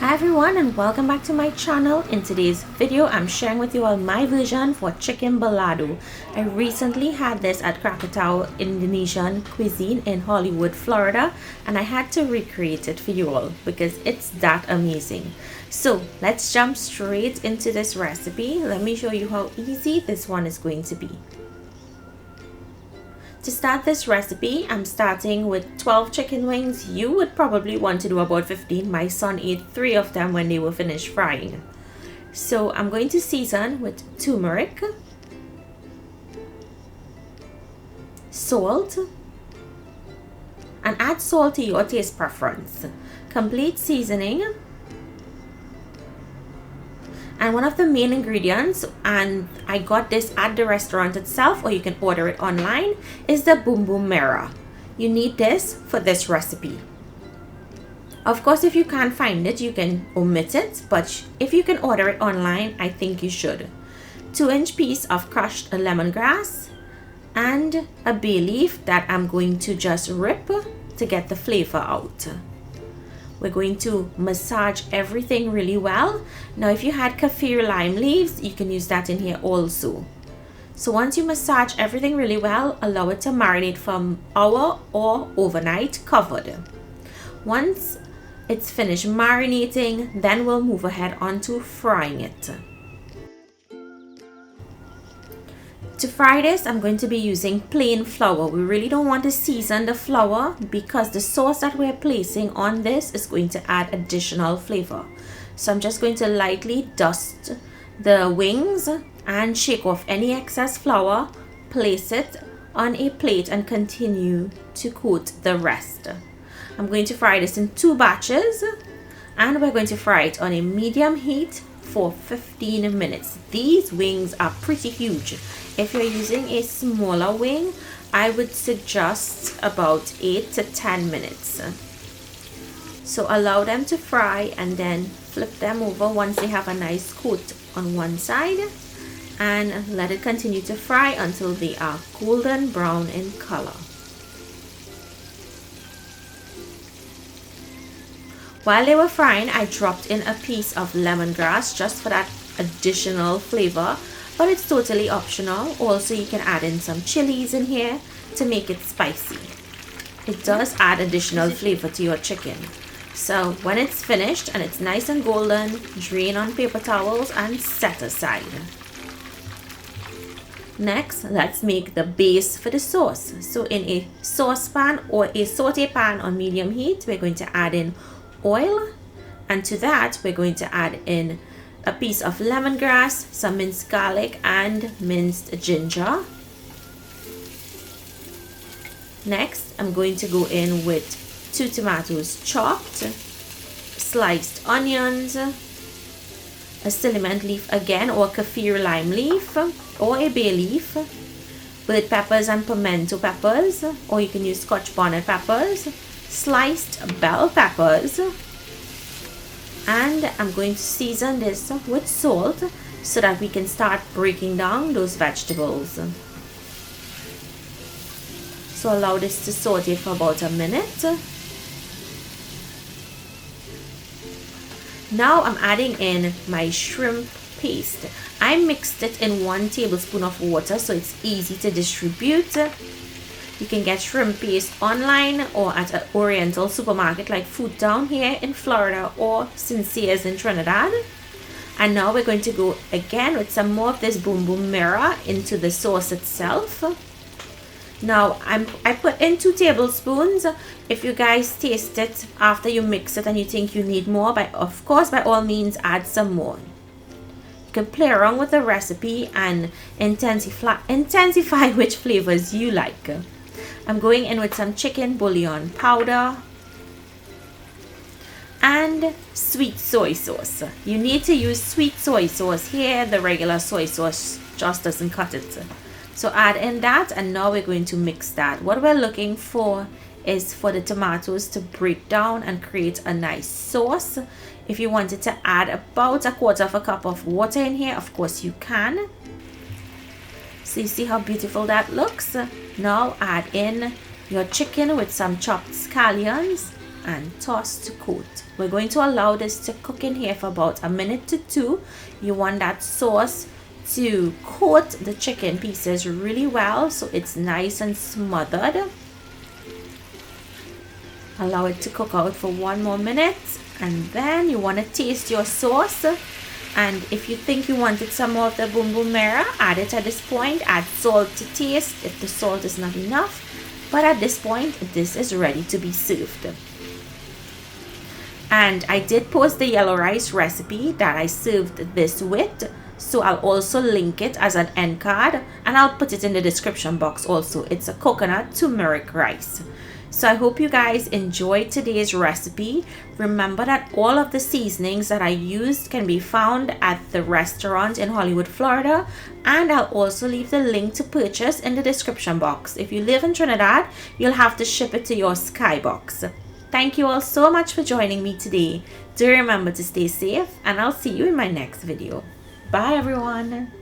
Hi everyone and welcome back to my channel. In today's video I'm sharing with you all my version for chicken balado. I recently had this at Krakatau Indonesian cuisine in Hollywood, Florida, and I had to recreate it for you all because it's that amazing. So let's jump straight into this recipe. Let me show you how easy this one is going to be. To start this recipe, I'm starting with 12 chicken wings. You would probably want to do about 15. My son ate 3 of them when they were finished frying. So I'm going to season with turmeric, salt, and add salt to your taste preference. Complete seasoning. And one of the main ingredients, and I got this at the restaurant itself or you can order it online, is the Bumbu Merah. You need this for this recipe. Of course, if you can't find it, you can omit it, but if you can order it online, I think you should. 2-inch piece of crushed lemongrass and a bay leaf that I'm going to just rip to get the flavor out. We're going to massage everything really well. Now, if you had Kaffir lime leaves, you can use that in here also. So once you massage everything really well, allow it to marinate for an hour or overnight covered. Once it's finished marinating, then we'll move ahead onto frying it. To fry this, I'm going to be using plain flour. We really don't want to season the flour because the sauce that we're placing on this is going to add additional flavor. So I'm just going to lightly dust the wings and shake off any excess flour, place it on a plate and continue to coat the rest. I'm going to fry this in 2 batches and we're going to fry it on a medium heat for 15 minutes. These wings are pretty huge. If you're using a smaller wing, I would suggest about 8 to 10 minutes. So allow them to fry and then flip them over once they have a nice coat on one side and let it continue to fry until they are golden brown in color. While they were frying, I dropped in a piece of lemongrass just for that additional flavor, but it's totally optional. Also, you can add in some chilies in here to make it spicy. It does add additional flavor to your chicken. So when it's finished and it's nice and golden, drain on paper towels and set aside. Next, let's make the base for the sauce. So in a saucepan or a saute pan on medium heat, we're going to add in oil, and to that we're going to add in a piece of lemongrass, some minced garlic and minced ginger. Next, I'm going to go in with 2 tomatoes chopped, sliced onions, a cinnamon leaf again or Kaffir lime leaf or a bay leaf, with peppers and pimento peppers, or you can use Scotch bonnet peppers, sliced bell peppers, and I'm going to season this with salt so that we can start breaking down those vegetables. So allow this to saute for about a minute. Now I'm adding in my shrimp paste. I mixed it in 1 tablespoon of water so it's easy to distribute. You can get shrimp paste online or at an oriental supermarket like Food Town here in Florida or Sincere's in Trinidad. And now we're going to go again with some more of this Bumbu Merah into the sauce itself. Now I put in 2 tablespoons. If you guys taste it after you mix it and you think you need more, of course by all means add some more. You can play around with the recipe and intensify which flavors you like. I'm going in with some chicken bouillon powder and sweet soy sauce. You need to use sweet soy sauce here. The regular soy sauce just doesn't cut it. So add in that, and now we're going to mix that. What we're looking for is for the tomatoes to break down and create a nice sauce. If you wanted to add about 1/4 cup of water in here, of course you can. So you see how beautiful that looks. Now add in your chicken with some chopped scallions and toss to coat. We're going to allow this to cook in here for about a minute to 2. You want that sauce to coat the chicken pieces really well so it's nice and smothered. Allow it to cook out for 1 more minute, and then you want to taste your sauce. And if you think you wanted some more of the Bumbu Merah, add it at this point. Add salt to taste if the salt is not enough. But at this point, this is ready to be served. And I did post the yellow rice recipe that I served this with, so I'll also link it as an end card, and I'll put it in the description box also. It's a coconut turmeric rice. So I hope you guys enjoyed today's recipe. Remember that all of the seasonings that I used can be found at the restaurant in Hollywood, Florida, and I'll also leave the link to purchase in the description box. If you live in Trinidad, you'll have to ship it to your skybox. Thank you all so much for joining me today. Do remember to stay safe, and I'll see you in my next video. Bye everyone.